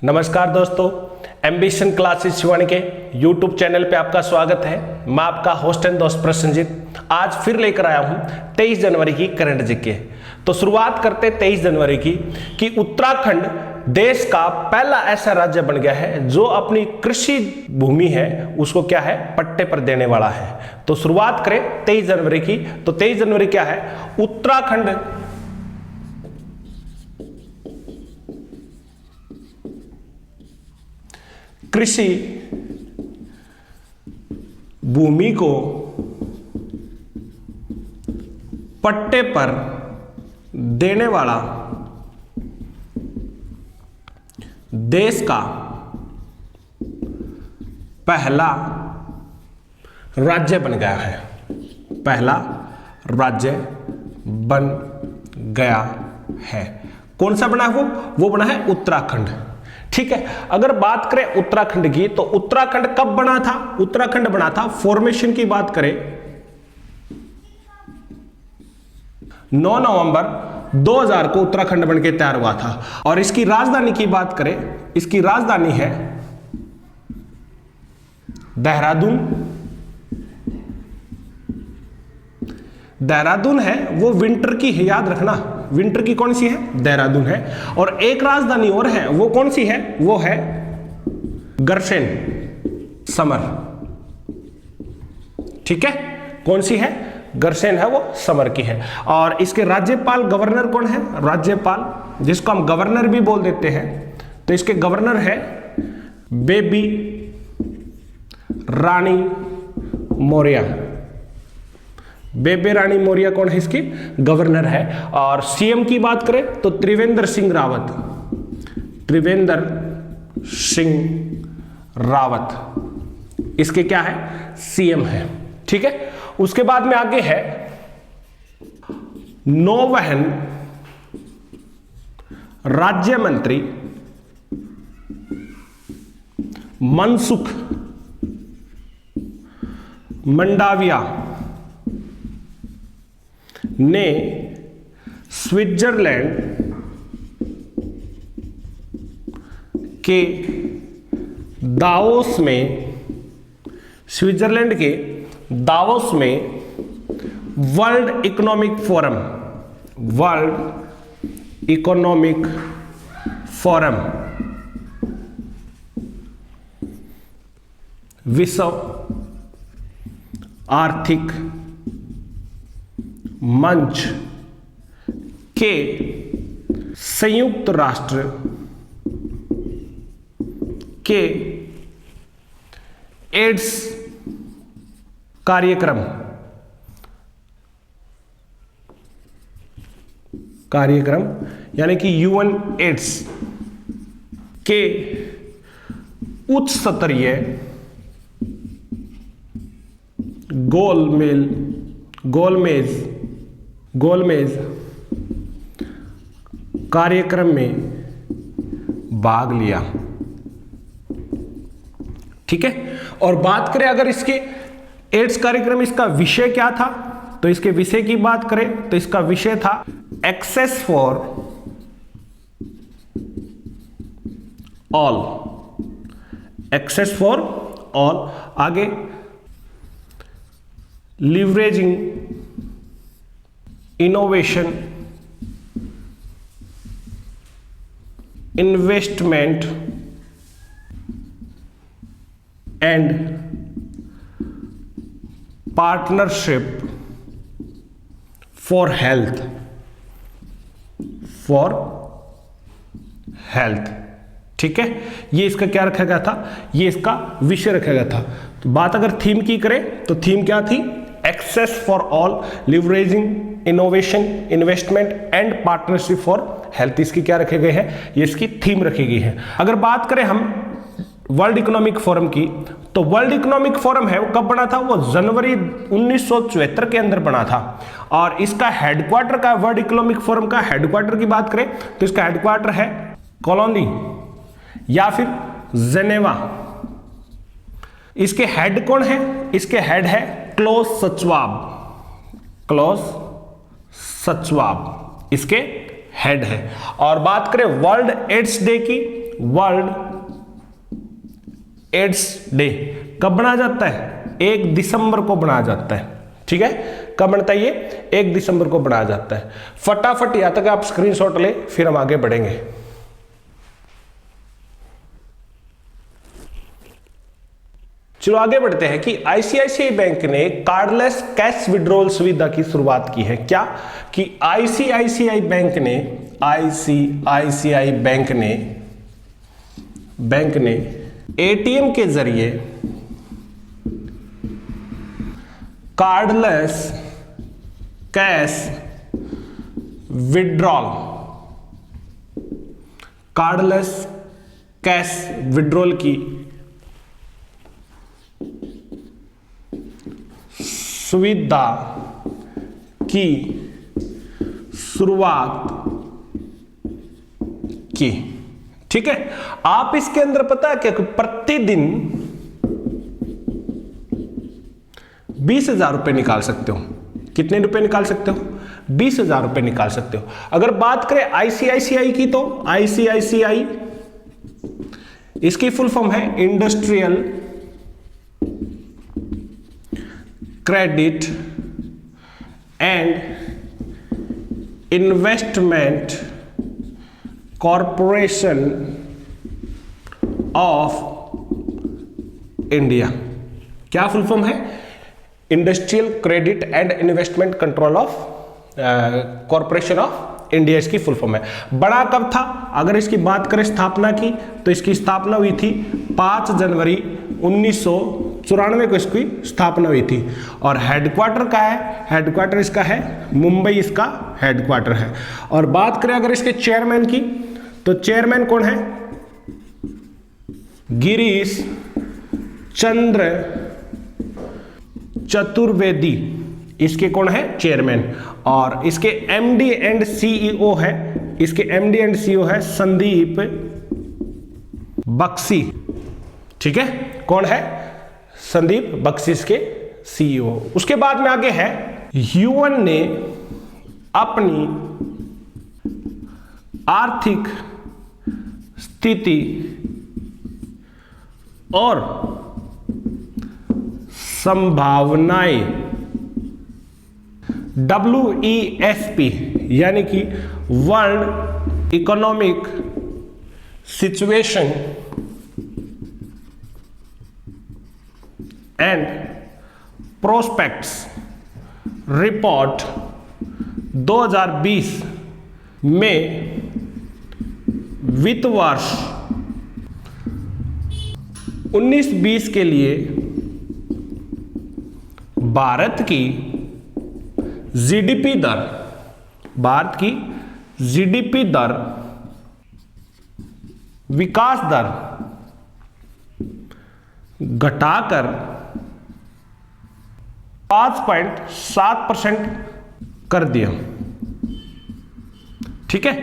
नमस्कार दोस्तों, ambition classes Shivani के यूट्यूब चैनल पे आपका स्वागत है। मैं आपका होस्ट एंड दोस्त प्रसन्नजीत आज फिर लेकर आया हूँ 23 जनवरी की करंट जीके। तो शुरुआत करते 23 जनवरी की कि उत्तराखंड देश का पहला ऐसा राज्य बन गया है जो अपनी कृषि भूमि है उसको क्या है, पट्टे पर देने वाला है। तो शुरुआत करें 23 जनवरी की। तो 23 जनवरी क्या है, उत्तराखंड कृषि भूमि को पट्टे पर देने वाला देश का पहला राज्य बन गया है। पहला राज्य बन गया है। कौन सा बना है वो बना है उत्तराखंड। ठीक है, अगर बात करें उत्तराखंड की तो उत्तराखंड कब बना था? उत्तराखंड बना था, फॉर्मेशन की बात करें 9 नवंबर 2000 को उत्तराखंड बनके तैयार हुआ था। और इसकी राजधानी की बात करें, इसकी राजधानी है देहरादून। देहरादून है वो विंटर की है, याद रखना, विंटर की कौन सी है? देहरादून है। और एक राजधानी और है, वो कौन सी है? वो है गरसेन, समर। ठीक है, कौन सी है? गरसेन है, वो समर की है। और इसके राज्यपाल गवर्नर कौन है? राज्यपाल जिसको हम गवर्नर भी बोल देते हैं, तो इसके गवर्नर है बेबी रानी मौर्य। बेबी रानी मौर्य कौन है? इसकी गवर्नर है। और सीएम की बात करें तो त्रिवेंद्र सिंह रावत। त्रिवेंद्र सिंह रावत इसके क्या है? सीएम है। ठीक है, उसके बाद में आगे है नौवहन राज्य मंत्री मनसुख मंडाविया ने स्विट्जरलैंड के दावोस में, स्विट्जरलैंड के दावोस में world economic forum, world economic forum, विश्व आर्थिक मंच के संयुक्त राष्ट्र के एड्स कार्यक्रम यानी कि यूएन एड्स के उच्च स्तरीय गोलमेज कार्यक्रम में भाग लिया। ठीक है, और बात करें अगर इसके एड्स कार्यक्रम, इसका विषय क्या था, तो इसके विषय की बात करें तो इसका विषय था access for all. Access for all, आगे leveraging innovation, investment and partnership for health, ठीक है, ये इसका क्या रखा गया था? ये इसका विषय रखा गया था। तो बात अगर थीम की करें तो थीम क्या थी? Access for all, leveraging innovation, investment and partnership for health, इसकी क्या रखे गए हैं? ये इसकी थीम रखी गई है। अगर बात करें हम वर्ल्ड इकोनॉमिक फोरम की, तो वर्ल्ड इकोनॉमिक फोरम है वो कब बना था? वो जनवरी 1974 के अंदर बना था। और इसका हेडक्वार्टर का, वर्ल्ड इकोनॉमिक फोरम का हेडक्वार्टर की बात करें तो इसका हेडक्वार्टर है कोलोनी या फिर जेनेवा। इसके हेड कौन है? इसके हेड है क्लोज सचवाब इसके हेड है। और बात करें वर्ल्ड एड्स डे की, वर्ल्ड एड्स डे कब बनाया जाता है? 1 दिसंबर को बनाया जाता है। ठीक है, कब बनता है ये? 1 दिसंबर को बनाया जाता है। फटाफट यहां तक आप स्क्रीनशॉट ले, फिर हम आगे बढ़ेंगे। चलो आगे बढ़ते हैं कि आईसीआईसीआई बैंक ने कार्डलेस कैश विड्रॉल सुविधा की शुरुआत की है। क्या? कि आईसीआईसीआई बैंक ने एटीएम के जरिए कार्डलेस कैश विड्रॉल की सुविधा की शुरुआत की। ठीक है, आप इसके अंदर पता है क्या, प्रतिदिन 20,000 रुपए निकाल सकते हो। कितने रुपए निकाल सकते हो? 20,000 रुपए निकाल सकते हो। अगर बात करें आईसीआईसीआई की, तो आईसीआईसीआई इसकी फुल फॉर्म है industrial credit and investment corporation of India. क्या फुल फॉर्म है? Industrial credit and investment control of corporation of India, इसकी फुल फॉर्म है। बड़ा कब था? अगर इसकी बात करें स्थापना की, तो इसकी स्थापना हुई थी 5 जनवरी 1994 को इसकी स्थापना हुई थी। और हेडक्वार्टर का है, हेडक्वार्टर इसका है मुंबई, इसका हेडक्वार्टर है। और बात करें अगर इसके चेयरमैन की, तो चेयरमैन कौन है? गिरीश चंद्र चतुर्वेदी, इसके कौन है? चेयरमैन। और इसके एमडी एंड सीईओ है, संदीप बख्शी। ठीक है, कौन है? संदीप बख्शी इसके सीईओ। उसके बाद में आगे है, यूएन ने अपनी आर्थिक स्थिति और संभावनाएं WESP यानी कि world economic situation and prospects report 2020 में वित्त वर्ष 19-20 के लिए भारत की जीडीपी दर, विकास दर घटाकर 5.7% कर दिया। ठीक है,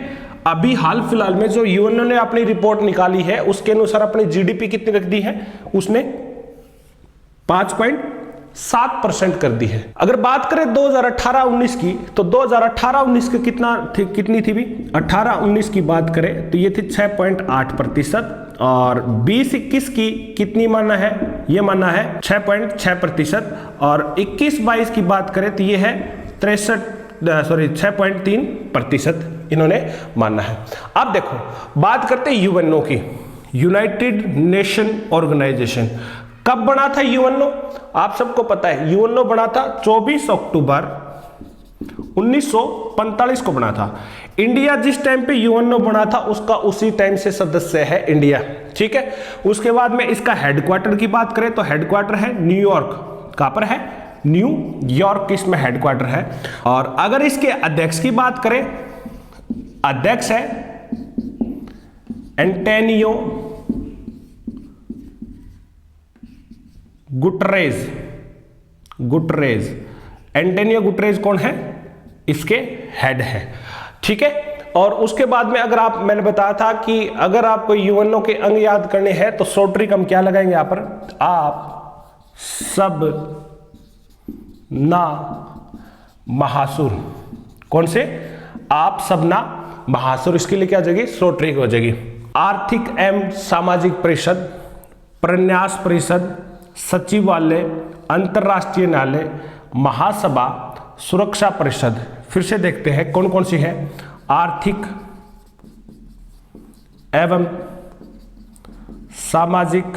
अभी हाल फिलहाल में जो यूएन ने अपनी रिपोर्ट निकाली है, उसके अनुसार अपनी जीडीपी कितनी रख दी है? उसने 5.7% कर दी है। अगर बात करें 2018-19 की, तो 2018-19 की कितनी थी भी? 18-19 की बात करें तो ये थी 6.8%। और 20-21 की कितनी माना है? ये माना है 6.6%। और 21-22 की बात करें तो ये है 6.3% इन्होंने माना है। अब देखो, बात करते हैं यूएनओ की, यूनाइटेड नेशन ऑर्गेनाइजेशन। कब बना था यूएनओ? आप सबको पता है, यूएनओ बना था 24 अक्टूबर 1945 को बना था। इंडिया जिस टाइम पे यूएनओ बना था, उसका उसी टाइम से सदस्य है इंडिया। ठीक है, उसके बाद में इसका हेडक्वार्टर की बात करें तो हेडक्वार्टर है न्यूयॉर्क। कहां पर है? न्यूयॉर्क इसमें हेडक्वार्टर है। और अगर इसके अध्यक्ष की बात करें, अध्यक्ष है एंटोनियो गुटरेज। एंटोनियो गुटरेज कौन है? इसके हेड है। ठीक है, और उसके बाद में अगर आप, मैंने बताया था कि अगर आपको यूएनओ के अंग याद करने हैं तो शॉर्ट ट्रिक हम क्या लगाएंगे यहां पर? आप सब ना महासुर। कौन से? आप सब ना महासुर। इसके लिए क्या हो जाएगी? शॉर्ट ट्रिक हो जाएगी। आर्थिक एवं सामाजिक परिषद, प्रन्यास परिषद, सचिवालय, अंतर्राष्ट्रीय न्यायालय, महासभा, सुरक्षा परिषद। फिर से देखते हैं कौन कौन सी है। आर्थिक एवं सामाजिक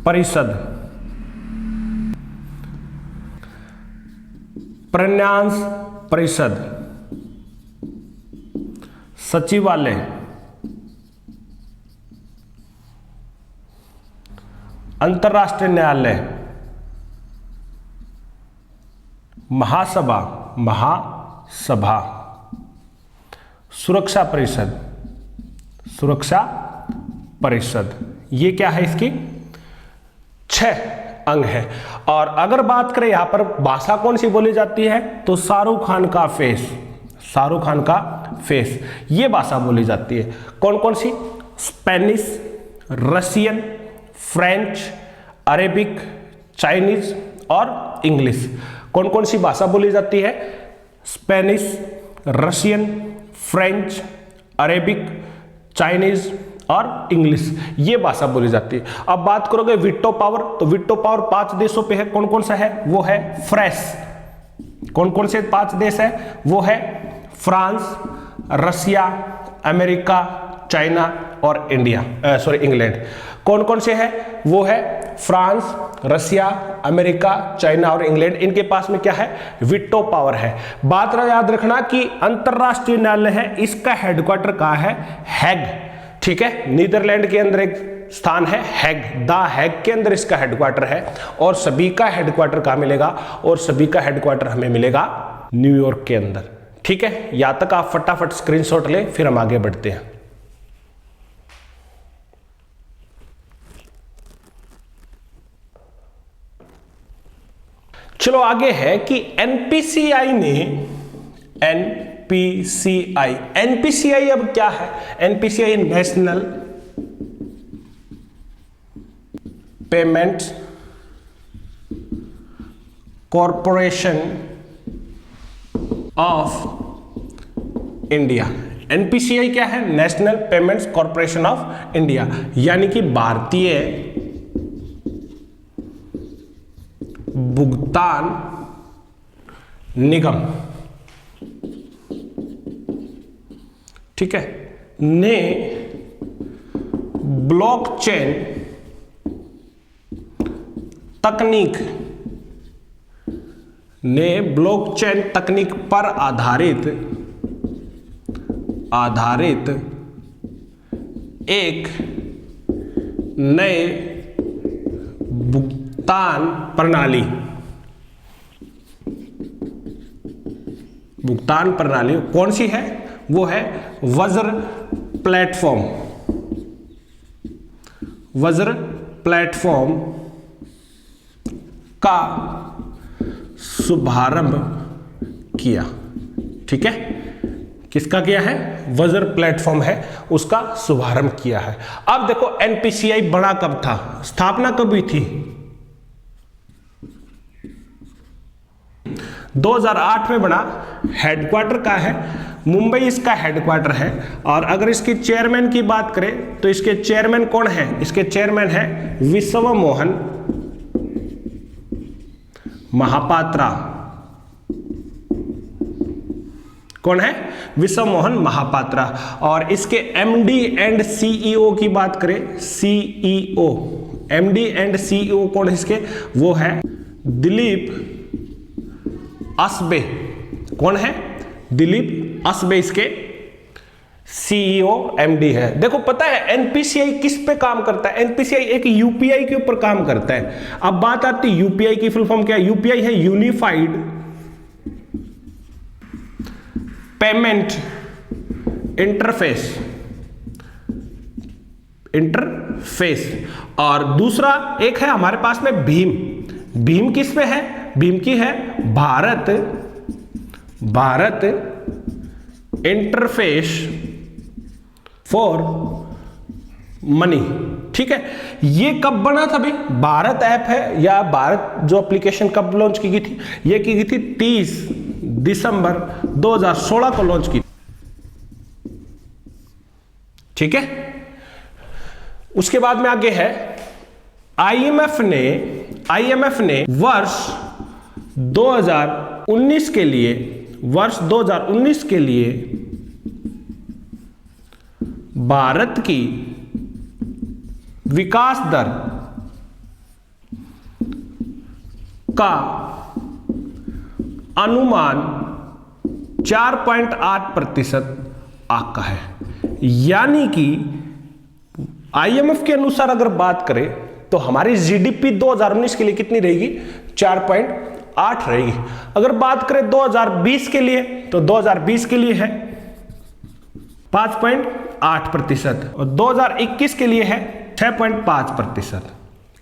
परिषद, प्रन्यास परिषद, सचिवालय, अंतर्राष्ट्रीय न्यायालय, महासभा, सुरक्षा परिषद, ये क्या है, इसकी 6 अंग है। और अगर बात करें यहां पर भाषा कौन सी बोली जाती है, तो शाहरुख खान का फेस, ये भाषा बोली जाती है। कौन कौन सी? Spanish, Russian, French, Arabic, Chinese और इंग्लिश। कौन कौन सी भाषा बोली जाती है? Spanish, Russian, French, Arabic, Chinese और इंग्लिश, ये भाषा बोली जाती है। अब बात करोगे वीटो पावर, तो वीटो पावर 5 देशों पे है। कौन कौन सा है? वो है फ्रेश। कौन कौन से 5 देश है? वो है फ्रांस, रशिया, अमेरिका, चाइना और इंग्लैंड। कौन कौन से है? वो है फ्रांस, रशिया, अमेरिका, चाइना और इंग्लैंड। इनके पास में क्या है? वीटो पावर है। बात याद रखना कि अंतरराष्ट्रीय न्यायालय है, इसका हेडक्वार्टर कहाँ है? हैग। ठीक है, नीदरलैंड के अंदर एक स्थान है हैग, द हैग के अंदर इसका हेडक्वार्टर है। और सभी का हेडक्वार्टर कहाँ मिलेगा? और सभी का हेडक्वार्टर हमें मिलेगा न्यूयॉर्क के अंदर। ठीक है, यहां तक आप फटाफट स्क्रीनशॉट ले, फिर हम आगे बढ़ते हैं। चलो आगे है कि एनपीसीआई अब क्या है? NPCI national payments corporation of India. NPCI क्या है? National payments corporation of India, यानी कि भारतीय भुगतान निगम, ठीक है, ने ब्लॉकचेन तकनीक पर आधारित एक नए भुगतान प्रणाली कौन सी है? वो है वज्र प्लेटफॉर्म का शुभारंभ किया। ठीक है, किसका किया है? वज्र प्लेटफॉर्म है, उसका शुभारंभ किया है। अब देखो एनपीसीआई बना कब था? स्थापना कब हुई थी? 2008 में बना। हेडक्वार्टर का है मुंबई, इसका हेडक्वार्टर है। और अगर इसकी चेयरमैन की बात करें तो इसके चेयरमैन कौन है? इसके चेयरमैन है विश्व मोहन महापात्रा। कौन है? विश्व मोहन महापात्रा। और इसके एमडी एंड सीईओ की बात करें, एमडी एंड सीईओ कौन है इसके? वो है दिलीप असबे। कौन है? दिलीप असबे इसके सीईओ एमडी है। देखो पता है एनपीसीआई किस पे काम करता है? एनपीसीआई एक यूपीआई के ऊपर काम करता है। अब बात आती है यूपीआई की फुल फॉर्म क्या है? यूपीआई है यूनिफाइड पेमेंट इंटरफेस। और दूसरा एक है हमारे पास में भीम। भीम किस पे है? भीम की है भारत इंटरफेस फॉर मनी। ठीक है, ये कब बना था भाई? भारत ऐप है या भारत जो एप्लीकेशन कब लॉन्च की गई थी? ये की गई थी 30 दिसंबर 2016 को लॉन्च की। ठीक है। उसके बाद में आगे है आईएमएफ ने वर्ष 2019 के लिए भारत की विकास दर का अनुमान 4.8% आका है। यानी कि आईएमएफ के अनुसार अगर बात करें तो हमारी जीडीपी 2019 के लिए कितनी रहेगी? 4.8 रहेगी। अगर बात करें 2020 के लिए तो 2020 के लिए है 5.8% और 2021 के लिए है 6.5%।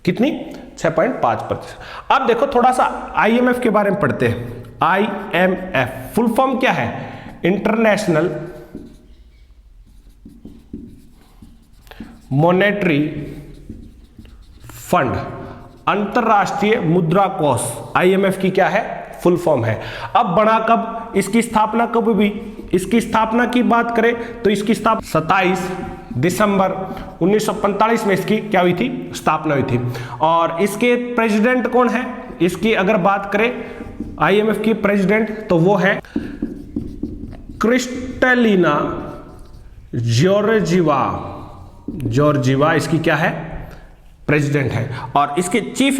कितनी? 6.5%। अब देखो थोड़ा सा आईएमएफ के बारे में पढ़ते हैं। आईएमएफ फुल फॉर्म क्या है? इंटरनेशनल मॉनेटरी फंड, अंतरराष्ट्रीय मुद्रा कोष आईएमएफ की क्या है? फुल फॉर्म है। अब बना कब? इसकी स्थापना कब हुई? इसकी स्थापना की बात करें तो इसकी स्थापना 27 दिसंबर 1945 में इसकी क्या हुई थी? स्थापना हुई थी। और इसके प्रेसिडेंट कौन है? इसकी अगर बात करें आईएमएफ की प्रेसिडेंट तो वो है क्रिस्टलिना जॉर्जिवा इसकी क्या है? प्रेसिडेंट है। और इसके चीफ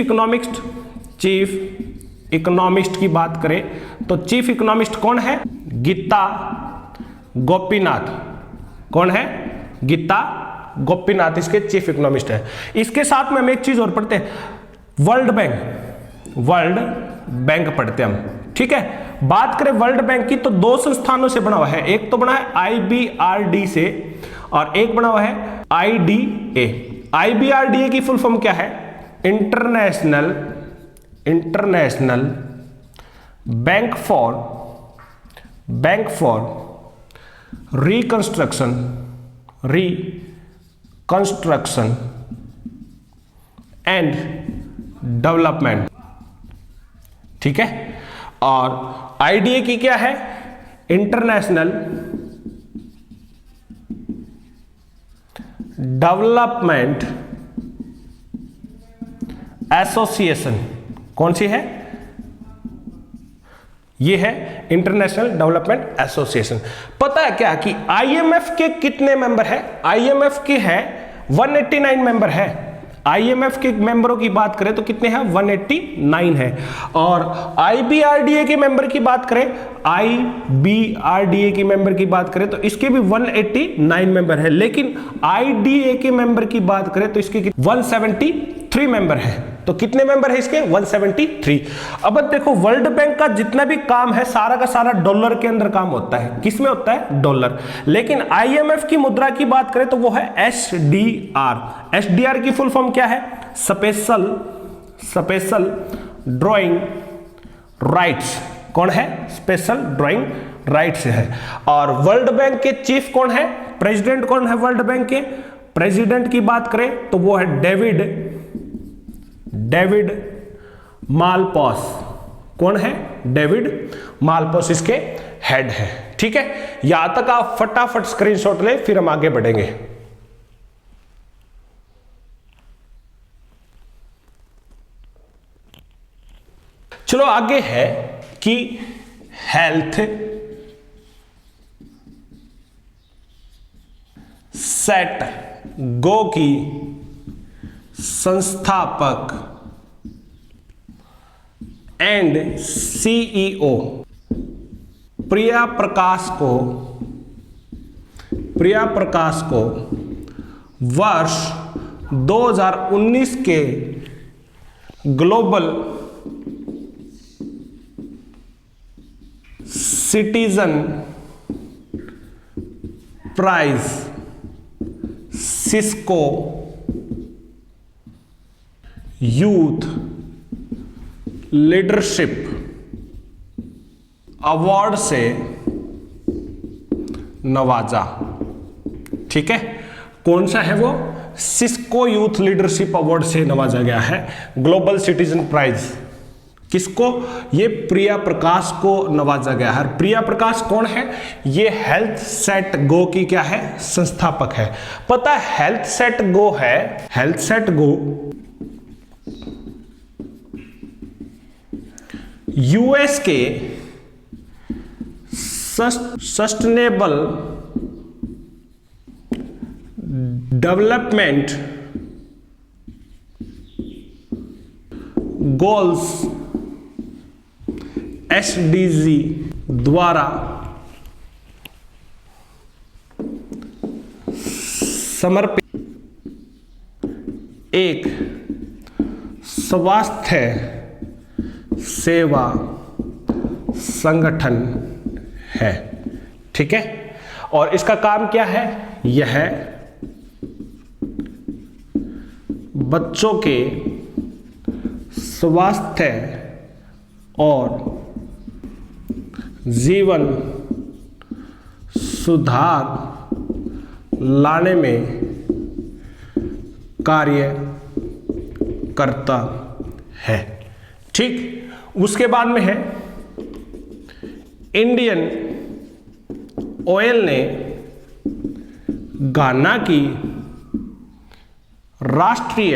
इकोनॉमिस्ट की बात करें तो चीफ इकोनॉमिस्ट कौन है? गीता गोपीनाथ। कौन है? गीता गोपीनाथ इसके चीफ इकोनॉमिस्ट है। इसके साथ में हम एक चीज और पढ़ते हैं, वर्ल्ड बैंक पढ़ते हैं हम। ठीक है, बात करें वर्ल्ड बैंक की तो दो संस्थानों से बना हुआ है। एक तो बना है आईबीआरडी से और एक बना हुआ है आईडीए। आईबीआरडीए की फुल फॉर्म क्या है? International bank for reconstruction and development. ठीक है, और आईडीए की क्या है? International development association. कौन सी है? ये है इंटरनेशनल डेवलपमेंट एसोसिएशन। पता है क्या कि आईएमएफ के कितने मेंबर है? आईएमएफ के है 189 मेंबर है। आईएमएफ के मेंबरों की बात करें तो कितने हैं? 189 है। और आईबीआरडीए के मेंबर की बात करें, आईबीआरडीए की मेंबर की बात करें तो इसके भी 189 मेंबर है। लेकिन आईडीए के मेंबर की बात करें तो इसके 173 मेंबर है। तो कितने मेंबर है इसके? 173। अब देखो वर्ल्ड बैंक का जितना भी काम है सारा का सारा डॉलर के अंदर काम होता है। किसमें होता है? डॉलर। लेकिन आईएमएफ की मुद्रा की बात करें तो वो है एसडीआर। एसडीआर की फुल फॉर्म क्या है? Special drawing rights. कौन है? स्पेशल ड्राइंग राइट्स है। और वर्ल्ड बैंक के चीफ कौन है? प्रेसिडेंट कौन है वर्ल्ड बैंक के? प्रेसिडेंट की बात करें तो वो है डेविड मालपास। कौन है? डेविड मालपास इसके हेड है। ठीक है, यहां तक आप फटाफट स्क्रीनशॉट ले, फिर हम आगे बढ़ेंगे। चलो आगे है कि हेल्थ सेट गो की संस्थापक एंड सीईओ प्रिया प्रकाश को वर्ष 2019 के global citizen prize Cisco youth leadership award से नवाजा। ठीक है, कौन सा है वो? सिस्को यूथ लीडरशिप अवार्ड से नवाजा गया है। ग्लोबल सिटीजन प्राइज किसको? ये प्रिया प्रकाश को नवाजा गया है। प्रिया प्रकाश कौन है? ये हेल्थ सेट गो की क्या है? संस्थापक है। पता है हेल्थ सेट गो है, हेल्थ सेट गो यूएस के सस्टेनेबल डेवलपमेंट गोल्स एसडीजी द्वारा समर्पित एक स्वास्थ्य सेवा संगठन है। ठीक है, और इसका काम क्या है? यह बच्चों के स्वास्थ्य और जीवन सुधार लाने में कार्य करता है। ठीक, उसके बाद में है इंडियन ऑयल ने घाना की राष्ट्रीय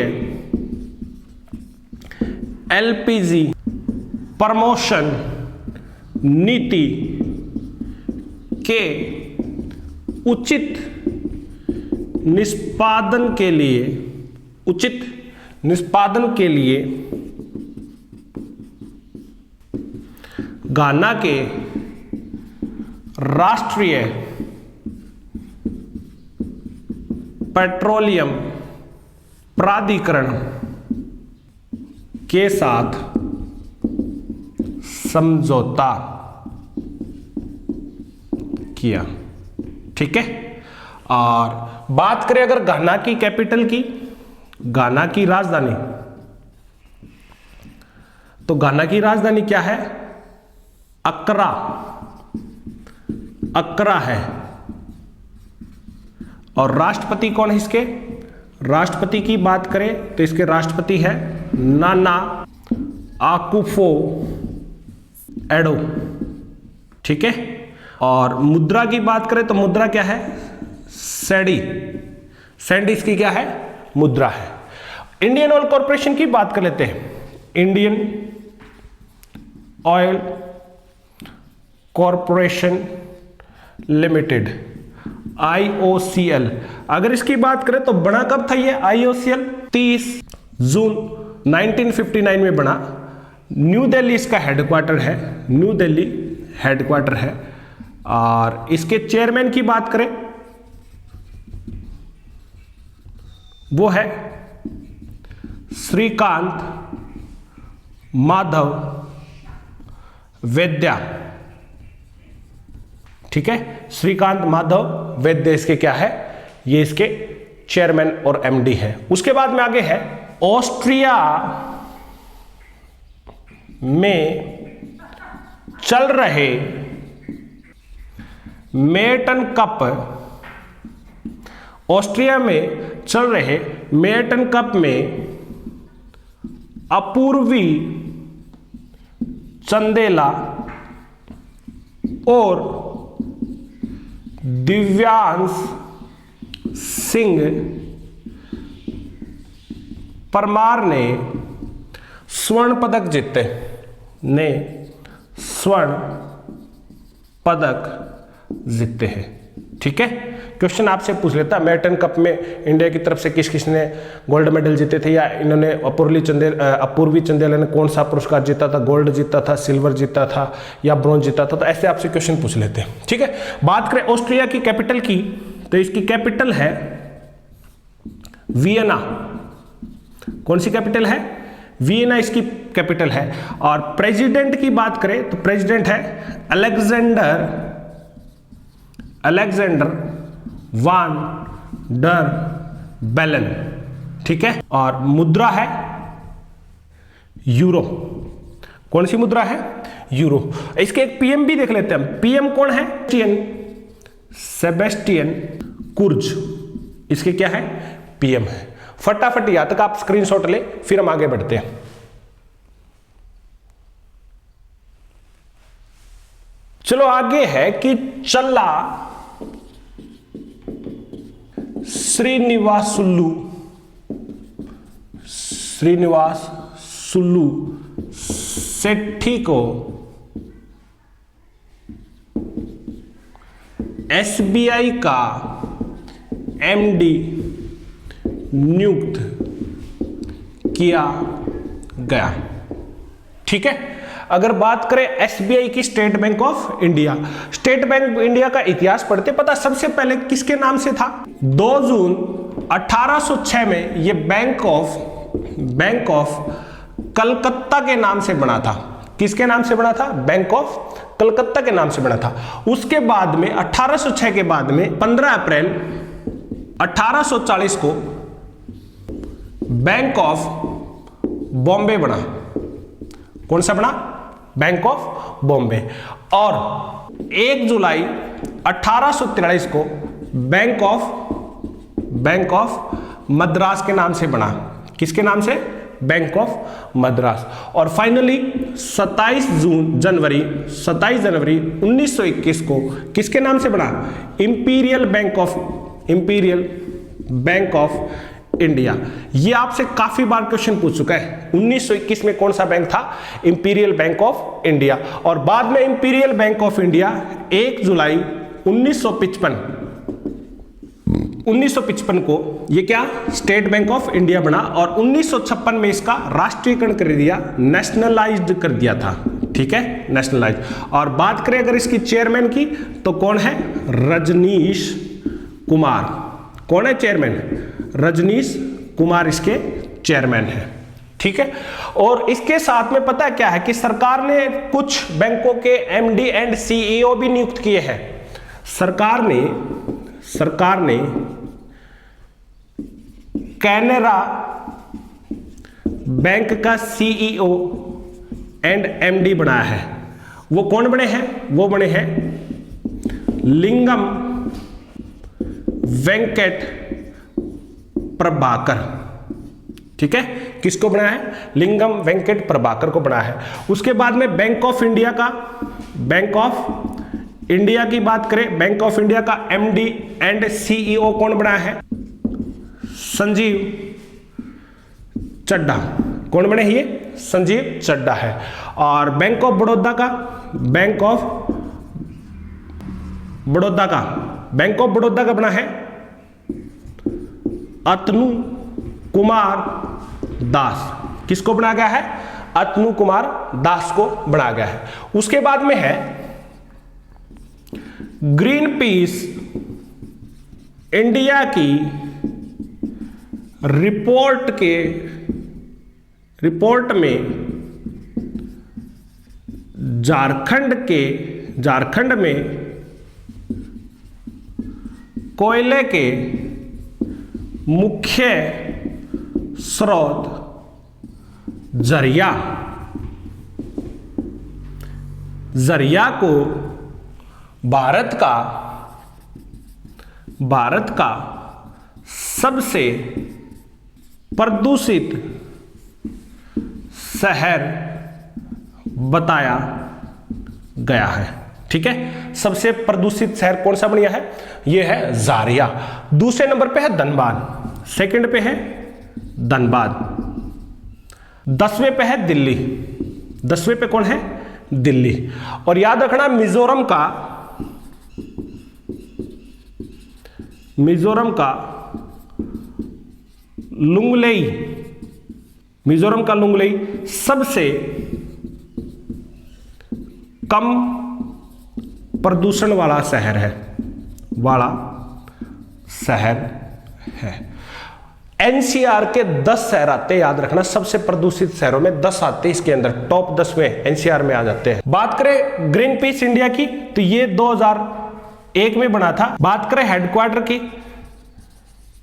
एलपीजी प्रमोशन नीति के उचित निष्पादन के लिए घाना के राष्ट्रीय पेट्रोलियम प्राधिकरण के साथ समझौता किया। ठीक है, और बात करें अगर घाना की कैपिटल की, घाना की राजधानी, तो घाना की राजधानी क्या है? अक्रा है। और राष्ट्रपति कौन है इसके? राष्ट्रपति की बात करें तो इसके राष्ट्रपति है नाना आकुफो एडो। ठीक है, और मुद्रा की बात करें तो मुद्रा क्या है? सैंडी इसकी क्या है? मुद्रा है। इंडियन ऑयल कॉर्पोरेशन की बात कर लेते हैं। Indian oil corporation limited, IOCL। अगर इसकी बात करें तो बना कब था ये IOCL? 30 जून 1959 में बना। न्यू दिल्ली इसका हेडक्वार्टर है, न्यू दिल्ली हेडक्वार्टर है। और इसके चेयरमैन की बात करें वो है श्रीकांत माधव वैद्या। ठीक है, श्रीकांत माधव वैद्य इसके क्या है? ये इसके चेयरमैन और MD है। उसके बाद में आगे है ऑस्ट्रिया में चल रहे मेटन कप, ऑस्ट्रिया में चल रहे मेटन कप में अपूर्वी चंदेला और दिव्यांश सिंह परमार ने स्वर्ण पदक जीते हैं। ठीक है, क्वेश्चन आपसे पूछ लेता मेटन कप में इंडिया की तरफ से किस किसने गोल्ड मेडल जीते थे, या इन्होंने अपूर्वी चंदेला ने कौन सा पुरस्कार जीता था? गोल्ड जीता था, सिल्वर जीता था या ब्रॉन्ज जीता था? तो ऐसे आपसे क्वेश्चन पूछ लेते हैं। ठीक है, बात करें ऑस्ट्रिया की कैपिटल की तो इसकी कैपिटल है वियना। कौन सी कैपिटल है? वियना इसकी कैपिटल है। और प्रेसिडेंट की बात करें तो प्रेसिडेंट है अलेक्जेंडर वान डर बेलन। ठीक है, और मुद्रा है यूरो। कौन सी मुद्रा है? यूरो। इसके एक पीएम भी देख लेते हैं। पीएम कौन है? सेबेस्टियन कुर्ज इसके क्या है? पीएम है। फटाफट यहाँ तक आप स्क्रीनशॉट ले, फिर हम आगे बढ़ते हैं। चलो आगे है कि चल्ला श्रीनिवास सुल्लू सेठी को एसबीआई का एमडी नियुक्त किया गया। ठीक है, अगर बात करें एसबीआई की, state bank of India, state bank of India का इतिहास पढ़ते पता सबसे पहले किसके नाम से था? 2 जून 1806 में ये बैंक ऑफ कलकत्ता के नाम से बना था। किसके नाम से बना था? बैंक ऑफ कलकत्ता के नाम से बना था। उसके बाद में 1806 के बाद में 15 अप्रैल 1840 को बैंक ऑफ बॉम्बे बना। कौन सा बना? Bank of Bombay. और 1 जुलाई 1843 को बैंक ऑफ मद्रास के नाम से बना। किसके नाम से? Bank of Madras. और फाइनली 27 जनवरी 1921 को किसके नाम से बना? Imperial bank of India. ये आपसे काफी बार क्वेश्चन पूछ चुका है। 1921 में कौन सा बैंक था? Imperial bank of India. और बाद में इंपीरियल बैंक ऑफ इंडिया 1 जुलाई 1955 को ये क्या? स्टेट बैंक ऑफ इंडिया बना। और 1956 में इसका राष्ट्रीयकरण कर दिया, नेशनलाइज्ड कर दिया था। ठीक है, नेशनलाइज। और बात करें अगर इसकी चेयरमैन की तो कौन है? रजनीश कुमार। कौन है चेयरमैन? रजनीश कुमार इसके चेयरमैन है। ठीक है, और इसके साथ में पता है क्या है कि सरकार ने कुछ बैंकों के एमडी एंड सीईओ भी नियुक्त किए हैं। सरकार ने कैनरा बैंक का सीईओ एंड एमडी बनाया है। वो कौन बने हैं? वो बने हैं लिंगम वेंकट प्रभाकर। ठीक है, किसको बनाया है? लिंगम वेंकट प्रभाकर को बनाया है। उसके बाद में बैंक ऑफ इंडिया की बात करें, बैंक ऑफ इंडिया का एमडी एंड सीईओ कौन बनाया है? संजीव चड्ढा। कौन बने हैं ये? संजीव चड्ढा है। और बैंक ऑफ बड़ौदा का बना है अतनु कुमार दास। किसको बनाया गया है? अतनु कुमार दास को बनाया गया है। उसके बाद में है ग्रीन पीस इंडिया की रिपोर्ट में झारखंड में कोयले के मुख्य स्रोत जरिया को भारत का सबसे प्रदूषित शहर बताया गया है। ठीक है, सबसे प्रदूषित शहर कौन सा बना है? यह है जारिया। दूसरे नंबर पे है धनबाद, सेकंड पे है धनबाद। 10वें पे है दिल्ली। 10वें पे कौन है? दिल्ली। और याद रखना मिजोरम का लुंगलेई सबसे कम प्रदूषण वाला शहर है। एनसीआर के 10 शहर आते हैं, याद रखना, सबसे प्रदूषित शहरों में 10 आते हैं। इसके अंदर टॉप 10 में एनसीआर में आ जाते हैं। बात करें ग्रीन पीस इंडिया की तो ये 2001 में बना था। बात करें हेडक्वार्टर की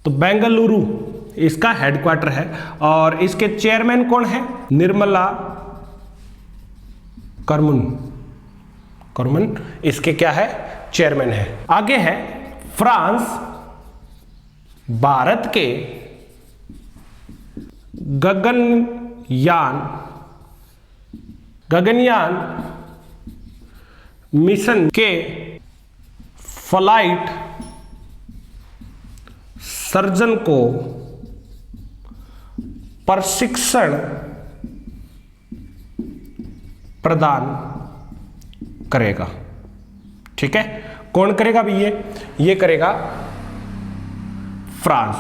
तो बेंगलुरु इसका हेडक्वार्टर है। और इसके चेयरमैन कौन है? निर्मला करमुन इसके क्या है? चेयरमैन है। आगे है फ्रांस। भारत के गगनयान मिशन के फ्लाइट सर्जन को प्रशिक्षण प्रदान करेगा। ठीक है, कौन करेगा भाई? ये करेगा फ्रांस।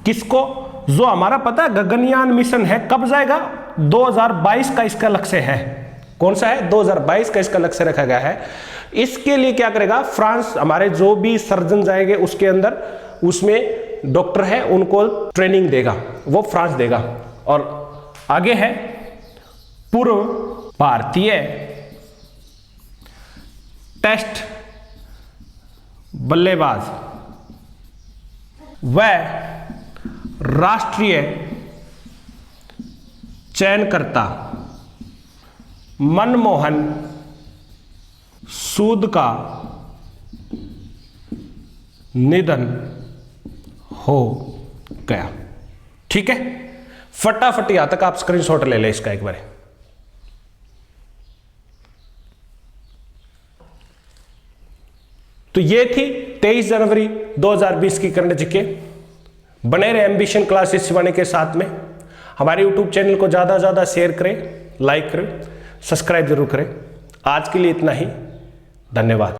किसको? जो हमारा पता है गगनयान मिशन है, कब जाएगा? 2022 का इसका लक्ष्य है। कौन सा है? 2022 का इसका लक्ष्य रखा गया है। इसके लिए क्या करेगा फ्रांस? हमारे जो भी सर्जन जाएंगे उसके अंदर, उसमें डॉक्टर है, उनको ट्रेनिंग देगा, वो फ्रांस देगा। और आगे है पूर्व भारतीय टेस्ट बल्लेबाज व राष्ट्रीय चयनकर्ता मनमोहन सूद का निधन हो गया। ठीक है, फटाफट यहां तक आप स्क्रीनशॉट ले लें इसका एक बार। तो ये थी 23 जनवरी 2020 की करंट जीके। बने रहे एम्बिशन क्लासेस शिवानी के साथ में। हमारे यूट्यूब चैनल को ज़्यादा से ज़्यादा शेयर करें, लाइक करें, सब्सक्राइब जरूर करें। आज के लिए इतना ही, धन्यवाद।